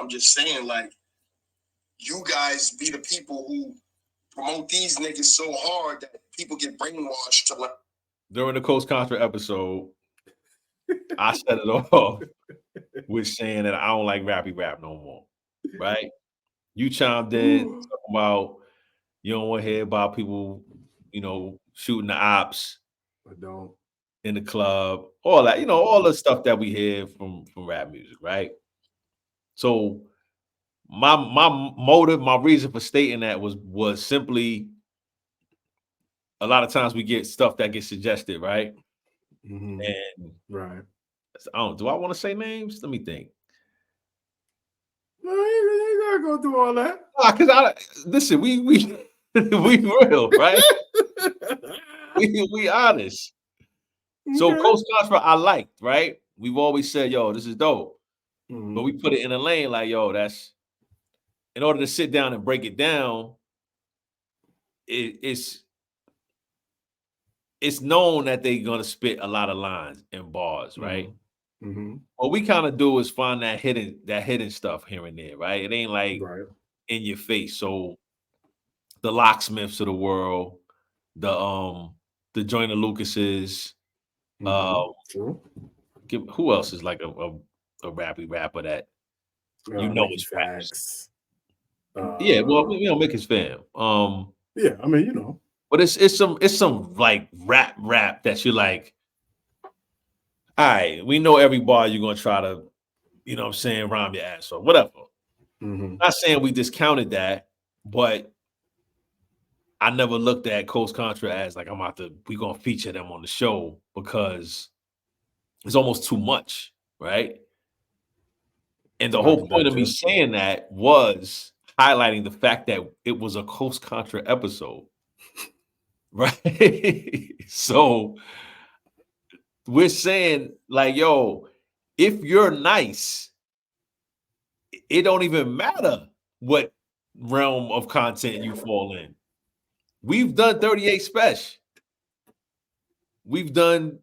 I'm just saying, like, you guys be the people who promote these niggas so hard that people get brainwashed to like. During the Coast Contra episode, I set it off with saying that I don't like rappy rap no more. Right? You chimed in talking about you don't want to hear about people, shooting the ops. I don't. In the club, all that, all the stuff that we hear from rap music, right? So my motive, my reason for stating that was simply a lot of times we get stuff that gets suggested, right? Mm-hmm. And right. Do I want to say names? Let me think. No, you gotta go through all that. Because listen, we we real, right? we honest. So Coast Contra, I liked, right? We've always said, yo, this is dope. Mm-hmm. But we put it in a lane like, yo, that's in order to sit down and break it down, it's known that they're gonna spit a lot of lines and bars, right? Mm-hmm. What we kind of do is find that hidden stuff here and there, right? It ain't like in your face. So the locksmiths of the world, the Joyner Lucases, True. Who else is like a rappy rapper that is facts. Yeah, well, we don't make his fam. Yeah, I mean, but it's some like rap that you're like, all right, we know every bar you're gonna try to, what I'm saying, rhyme your ass or whatever. Mm-hmm. Not saying we discounted that, but I never looked at Coast Contra as like we gonna feature them on the show because it's almost too much, right? And the whole point of me saying that was highlighting the fact that it was a Coast Contra episode, right? So we're saying like, yo, if you're nice, it don't even matter what realm of content you fall in. We've done 38 Special. We've done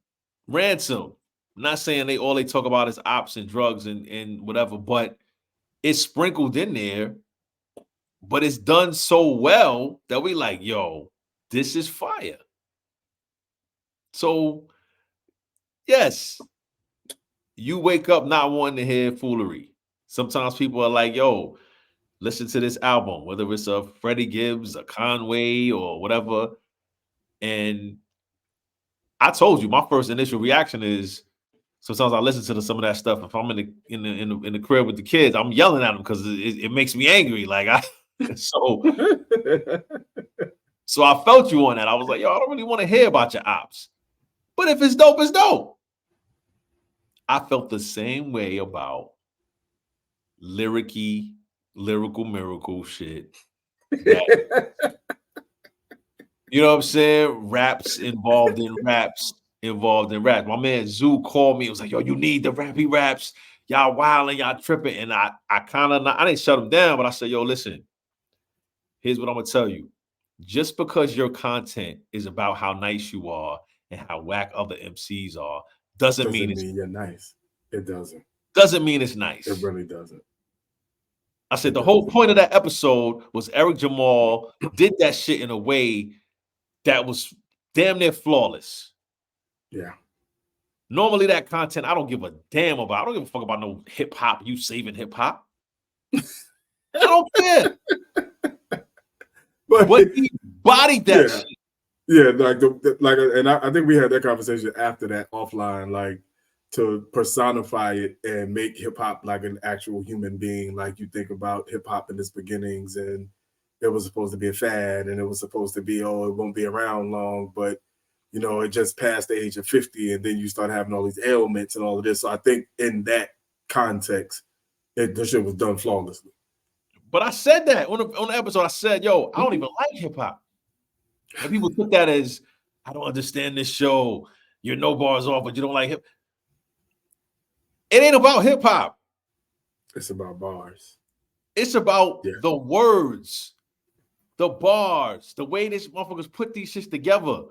Ransom. I'm not saying all they talk about is ops and drugs and whatever, but it's sprinkled in there. But it's done so well that we like, yo, this is fire. So, yes, you wake up not wanting to hear foolery. Sometimes people are like, yo, listen to this album, whether it's a Freddie Gibbs, a Conway, or whatever. And I told you, my first initial reaction is sometimes I listen to some of that stuff. If I'm in the crib with the kids, I'm yelling at them because it makes me angry. Like so I felt you on that. I was like, yo, I don't really want to hear about your ops. But if it's dope, it's dope. I felt the same way about lyrical miracle shit. You know what I'm saying? Raps involved in raps. My man Zoo called me. It was like, yo, you need the rappy raps. Y'all wilding, y'all tripping. And I didn't shut him down, but I said, yo, listen, here's what I'm going to tell you. Just because your content is about how nice you are and how whack other MCs are, doesn't mean you're nice. It doesn't. Doesn't mean it's nice. It really doesn't. I said the whole point of that episode was Eric Jamal did that shit in a way that was damn near flawless. Yeah. Normally that content I don't give a damn about. I don't give a fuck about no hip hop. You saving hip hop. I don't care. But he bodied that shit. Yeah, and I think we had that conversation after that offline, like to personify it and make hip hop like an actual human being. Like you think about hip hop in its beginnings, and it was supposed to be a fad, and it was supposed to be, it won't be around long, but it just passed the age of 50, and then you start having all these ailments and all of this. So I think in that context, the shit was done flawlessly. But I said that on the episode. I said, yo, I don't even like hip hop. And people took that as, I don't understand this show. You're NoBarsOff, but you don't like hip. It ain't about hip hop. It's about bars. It's about the words, the bars, the way these motherfuckers put these shits together.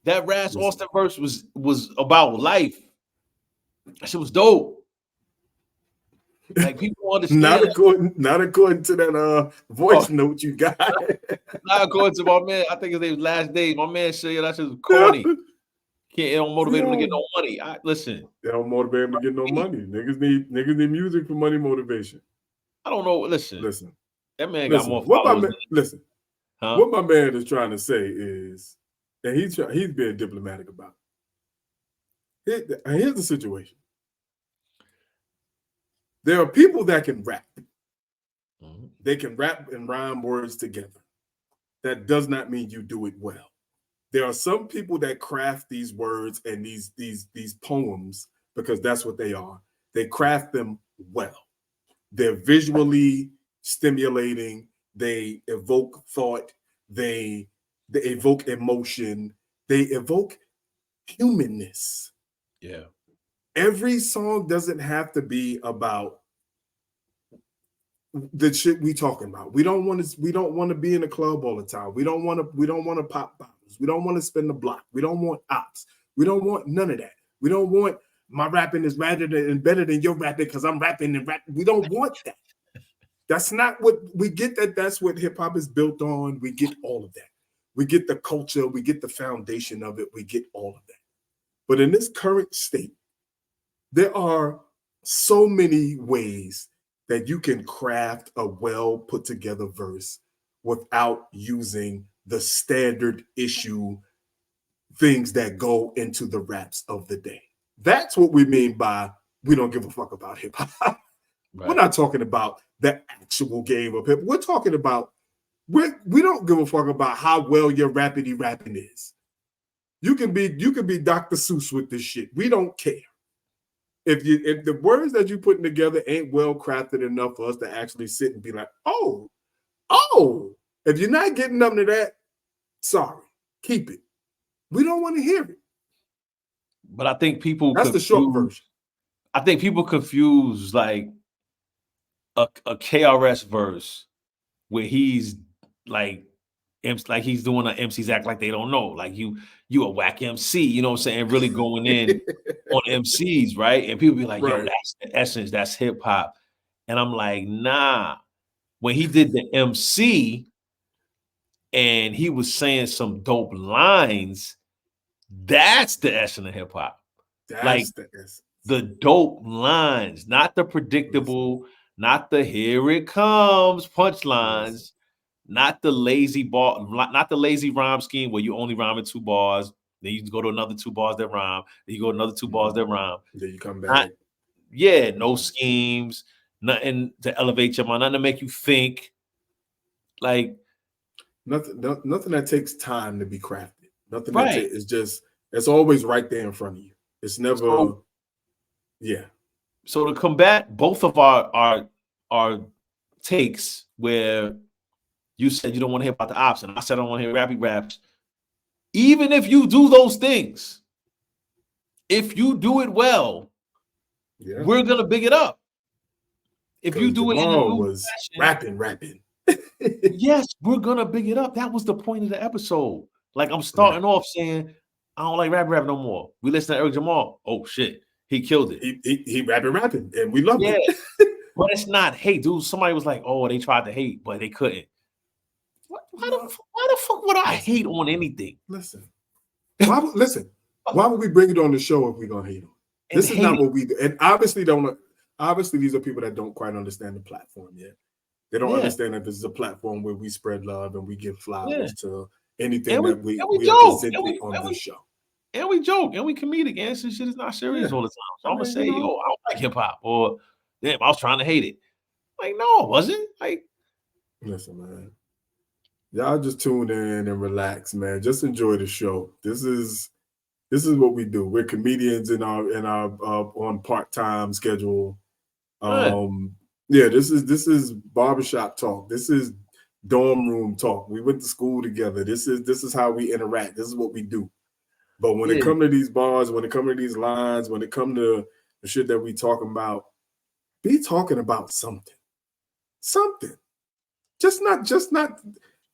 That Ras Austin verse was about life. That shit was dope. Like people understand. Not according to that voice note you got. Not according to my man. I think his name's Last Day. My man said that's just corny. It don't motivate him to get no money. Listen. They don't motivate him to get no money. Niggas need music for money motivation. I don't know. Listen. That man got more followers. What my man is trying to say is, and he's being diplomatic about it. Here's the situation. There are people that can rap. Mm-hmm. They can rap and rhyme words together. That does not mean you do it well. There are some people that craft these words and these poems because that's what they are. They craft them well. They're visually stimulating. They evoke thought. They evoke emotion. They evoke humanness. Yeah. Every song doesn't have to be about the shit we talking about. We don't want to be in the club all the time. We don't want to pop bottles. We don't want to spin the block. We don't want ops. We don't want none of that. We don't want my rapping is better than your rapping because I'm rapping and rapping. We don't want that. That's not what we get. That's what hip hop is built on. We get all of that. We get the culture. We get the foundation of it. We get all of that. But in this current state, there are so many ways that you can craft a well put together verse without using the standard issue things that go into the raps of the day. That's what we mean by we don't give a fuck about hip hop. Right. We're not talking about the actual game of hip hop. We're talking about we don't give a fuck about how well your rapping is. You can be Dr. Seuss with this shit. We don't care. If the words that you're putting together ain't well crafted enough for us to actually sit and be like, oh, if you're not getting nothing to that, sorry, keep it. We don't want to hear it. But I think people that's the short version. I think people confuse like a KRS verse where he's like he's doing an MC's act like they don't know. Like you a whack MC, you know what I'm saying? Really going in on MCs, right? And people be like, yo, that's the essence, that's hip hop. And I'm like, nah. When he did the MC and he was saying some dope lines, that's the essence of hip hop. Like the dope lines, not the predictable, not the here it comes punchlines. Not the lazy rhyme scheme where you only rhyme in 2 bars. Then you go to another 2 bars that rhyme. Then you go to another 2 bars that rhyme. Then you come back. No schemes, nothing to elevate your mind, nothing to make you think. Like nothing that takes time to be crafted. Nothing that it's just it's always right there in front of you. It's never So to combat both of our takes where you said you don't want to hear about the ops, and I said I don't want to hear rappy raps. Even if you do those things, if you do it well, we're gonna big it up. If you do Jamal it in a new was fashion, rapping. Yes, we're gonna big it up. That was the point of the episode. Like I'm starting off saying, I don't like rap no more. We listen to Eric Jamal. Oh shit, he killed it. He rapping, and we love it. But it's not hate, dude. Somebody was like, oh, they tried to hate, but they couldn't. Why the fuck would I hate on anything? Listen. Why would we bring it on the show if we're gonna hate on? This is not what we do. And obviously these are people that don't quite understand the platform yet. They don't understand that this is a platform where we spread love and we give flowers to anything that we are presenting on this show. And we joke and we comedic and some shit is not serious all the time. So I'm gonna say, yo, I don't like hip hop, or damn, I was trying to hate it. Like, no, it wasn't. Like, listen, man. Y'all just tune in and relax, man. Just enjoy the show. This is what we do. We're comedians in our on part-time schedule. This is barbershop talk. This is dorm room talk. We went to school together. This is how we interact. This is what we do. But when it comes to these bars, when it comes to these lines, when it comes to the shit that we talking about, be talking about something. Something. Just not.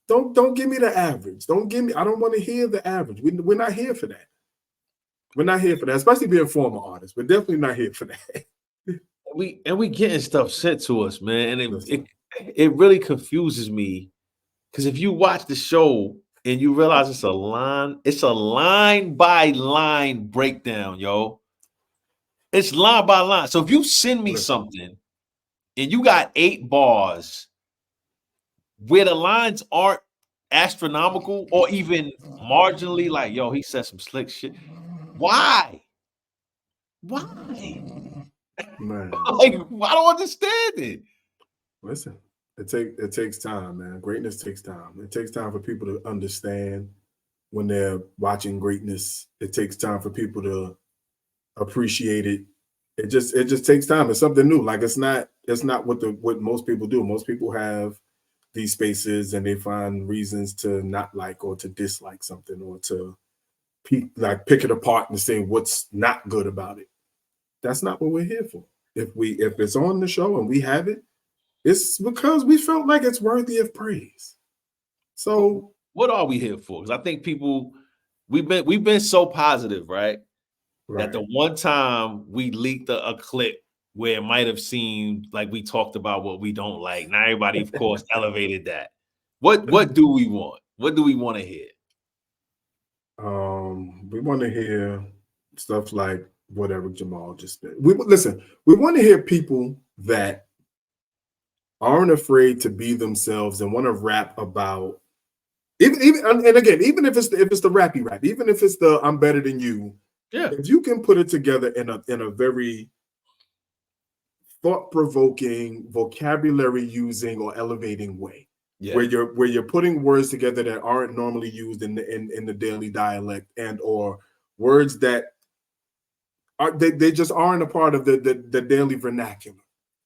Don't give me the average. I don't want to hear the average. We're not here for that. We're not here for that, especially being former artists. We're definitely not here for that. we getting stuff sent to us, man, and Listen. it really confuses me because if you watch the show and you realize it's a line by line breakdown, yo. It's line by line. So if you send me Listen. something and you got 8 bars where the lines aren't astronomical or even marginally like, yo, he said some slick shit. Why? Man. Like, I don't understand it. Listen, it takes time, man. Greatness takes time. It takes time for people to understand when they're watching greatness. It takes time for people to appreciate it. It just takes time. It's something new. Like it's not what most people do. Most people have these spaces and they find reasons to not like or to dislike something or to pick it apart and say what's not good about it. That's not what we're here for. If it's on the show and we have it, it's because we felt like it's worthy of praise. So what are we here for? Because I think people we've been so positive, right? That the one time we leaked a clip where it might have seemed like we talked about what we don't like. Now everybody, of course, elevated that. What do we want? What do we want to hear? We want to hear stuff like whatever Jamal just said. We want to hear people that aren't afraid to be themselves and want to rap about even even if it's the rappy rap, even if it's the I'm better than you. Yeah. If you can put it together in a very thought-provoking, vocabulary using or elevating way, where you're putting words together that aren't normally used in the daily dialect and or words that are they just aren't a part of the daily vernacular.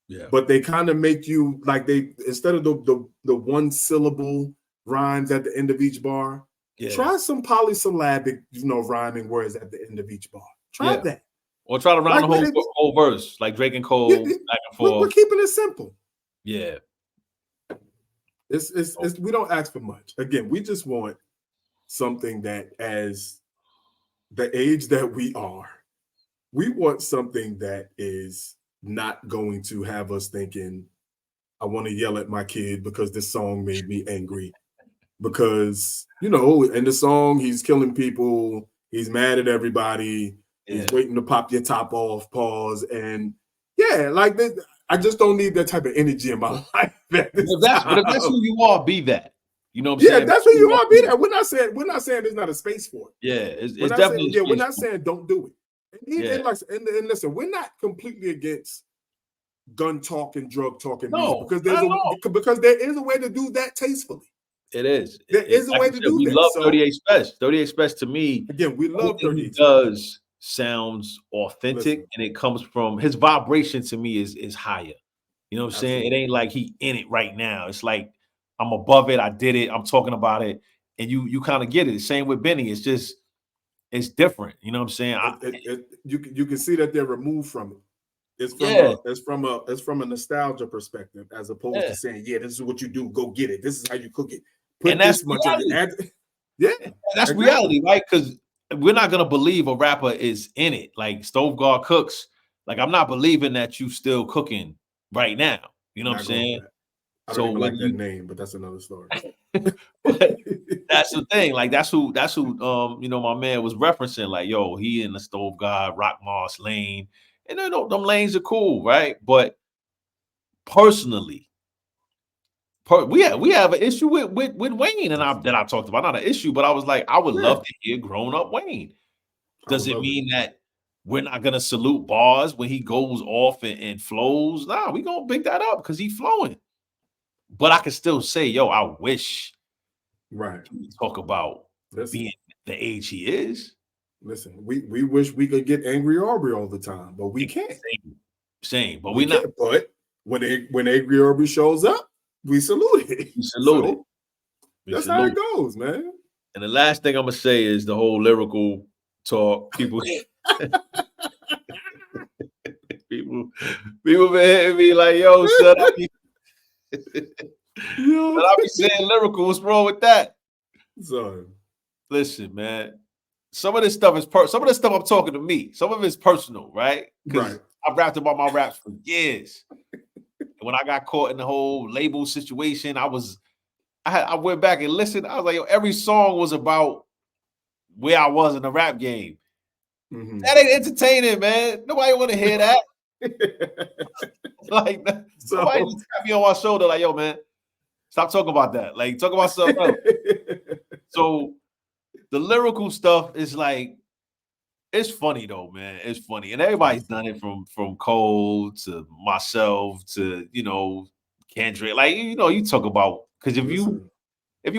Yeah. But they kind of make you like they instead of the one syllable rhymes at the end of each bar. Yeah. Try some polysyllabic, rhyming words at the end of each bar. Try that. Or try to rhyme the whole verse, like Drake and Cole, back and forth. We're keeping it simple. Yeah. It's we don't ask for much. Again, we just want something that, as the age that we are, we want something that is not going to have us thinking, I want to yell at my kid because this song made me angry. Because, in the song, he's killing people. He's mad at everybody. He's waiting to pop your top off, pause. And like this, I just don't need that type of energy in my life. But if that's who you are, be that. You know what I'm saying? Yeah, that's who you are, be that. We're not saying there's not a space for it. Yeah, it's definitely. We're not saying don't do it. And listen, we're not completely against gun talk and drug talk and music because there is a way to do that tastefully. It is. There is a way to do that. We love 38 Special. 38 Special to me. Again, we love 38 does sounds authentic and it comes from his vibration to me is higher. You know what I'm saying? It ain't like he in it right now. It's like I'm above it. I did it. I'm talking about it. And you kind of get it. Same with Benny. It's just it's different. You know what I'm saying? You can see that they're removed from it. It's from a nostalgia perspective, as opposed to saying, this is what you do, go get it. This is how you cook it. Put and this much of it. That's reality, right? Because we're not gonna believe a rapper is in it. Like Stove God cooks. Like I'm not believing that you still cooking right now. You know what I'm saying? I don't even like that name, but that's another story. That's the thing. Like that's who my man was referencing. Like, yo, he in the Stove God, Rock Moss lane. And them lanes are cool, right? But personally, we have an issue with Wayne, and that I talked about. Not an issue, but I was like, I would love to hear grown up Wayne. Does it mean that we're not gonna salute bars when he goes off and flows? Nah, we gonna pick that up because he's flowing. But I can still say, yo, I wish we talk about being the age he is. Listen, we wish we could get Angry Aubrey all the time, but we can't. Same, but we not. But when Angry Aubrey shows up, we salute it. We salute it. That's how it goes, man. And the last thing I'm gonna say is the whole lyrical talk. People been hitting me like, yo, shut up. But I be saying lyrical. What's wrong with that? Sorry. Listen, man. Some of this stuff is some of this stuff I'm talking to me. Some of it's personal, right? Right. I rapped about my raps for years. And when I got caught in the whole label situation, I went back and listened. I was like, yo, every song was about where I was in the rap game. Mhm. That ain't entertaining, man. Nobody want to hear that. Like, somebody just tap me on my shoulder, like, yo, man, stop talking about that. Like, talk about something else. So the lyrical stuff is like, it's funny though, man. It's funny, and everybody's done it from Cole to myself to Kendrick. Like, you talk about, because if you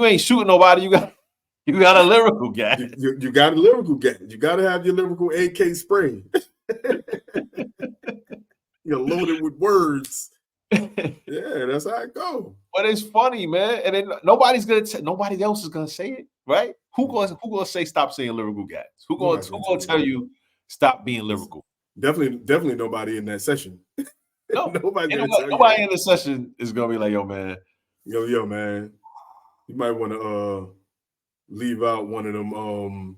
ain't shooting nobody, you got a lyrical guy. You got a lyrical guy. You got to have your lyrical AK spray. You're loaded with words. Yeah, that's how it go. But it's funny, man. And then nobody else is gonna say it, right? Who gonna say stop saying lyrical guys? Who gonna tell you stop being lyrical? Definitely nobody in that session. No, nobody in the session is gonna be like, yo, man. Yo, man. You might want to leave out one of them.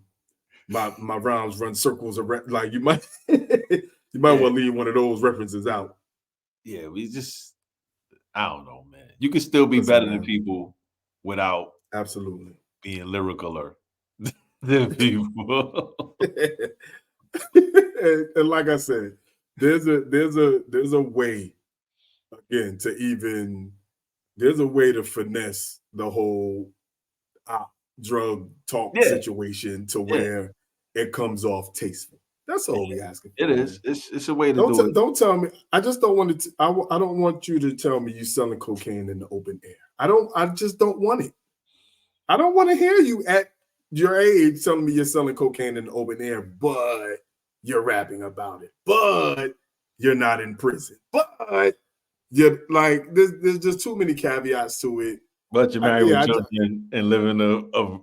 My rounds run circles around. Like you might want to leave one of those references out. Yeah, I don't know, man. You can still be better than people without absolutely being lyricaler than people. and like I said, there's a way again there's a way to finesse the whole drug talk situation to where it comes off tasteful. That's all we asking for. It is. It's a way to do it. Don't tell me. I just don't want to. I don't want you to tell me you selling cocaine in the open air. I just don't want it. I don't want to hear you at your age telling me you're selling cocaine in the open air, but you're rapping about it. But you're not in prison. But you're like, there's just too many caveats to it. But you're married with children and living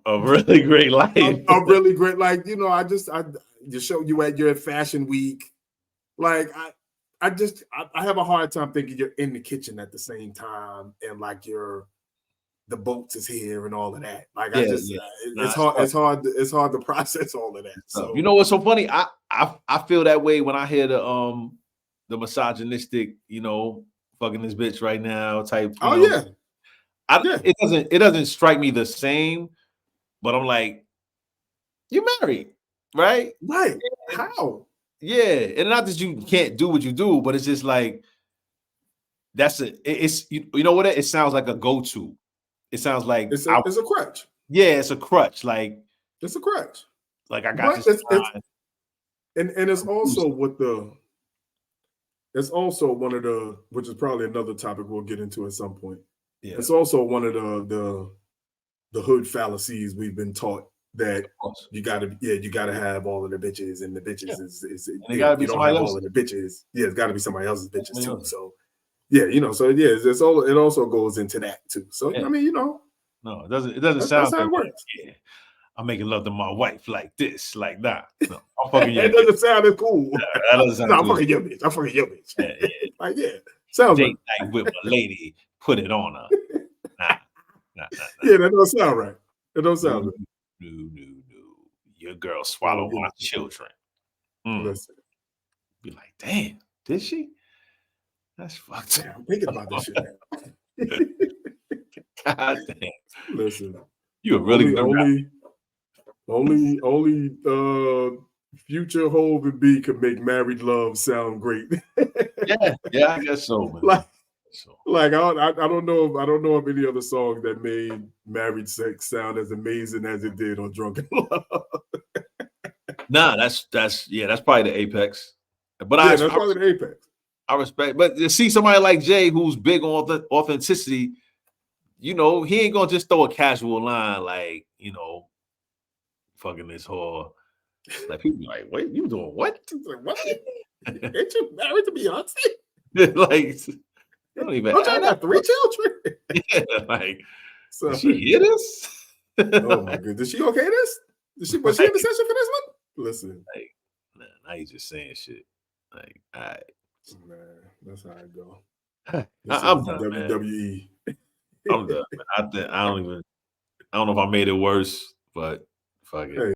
a really great life. A really great, like, I just show you at your fashion week. Like, I have a hard time thinking you're in the kitchen at the same time and like the boats is here and all of that. Like, it's hard to process all of that. So you know what's so funny? I feel that way when I hear the misogynistic, fucking this bitch right now type. It doesn't strike me the same, but I'm like, you're married, right? Right. How? Yeah. And not that you can't do what you do, but it's just like, you know what? It sounds like a go-to. It sounds like it's a crutch. Yeah, it's a crutch. Like, it's a crutch. Like, I got this. And it's also it's also one of the, which is probably another topic we'll get into at some point. Yeah. It's also one of the hood fallacies we've been taught that you gotta have all of the bitches, and the bitches is you don't have all of the bitches. Yeah, it's gotta be somebody else's bitches too. So it also goes into that too. So I mean, no, it doesn't sound that's how it works. Yeah. I'm making love to my wife like this, like that. No, I'm fucking it doesn't sound as cool. That doesn't sound I'm fucking your bitch. I'm fucking your bitch. Like, sounds date night with my lady, put it on her. Nah. Yeah, that don't sound right. It don't sound right. No. Your girl swallowed my children. Listen. Be like, damn, did she? That's fucked up. I'm thinking about this shit now. God damn. Listen. You a really good only Future, Hov, and B can make married love sound great. yeah, I guess so, man. Like I don't know of any other song that made married sex sound as amazing as it did on Drunken Love. Nah, that's probably the apex. But that's probably the apex. I respect, but to see somebody like Jay who's big on authenticity, he ain't gonna just throw a casual line like, fucking this whore. Like, people be like, wait, you doing what? What? Ain't you married to Beyonce? Like, don't even. Don't you got 3 children? Yeah, like, so, did she hear this? Oh my goodness, did she okay this? Was she in the session for this one? Listen, like, now you just saying shit. Like, all right, man, that's how I go. I'm done, WWE. I'm done. Man. I don't know if I made it worse, but fuck it. Hey.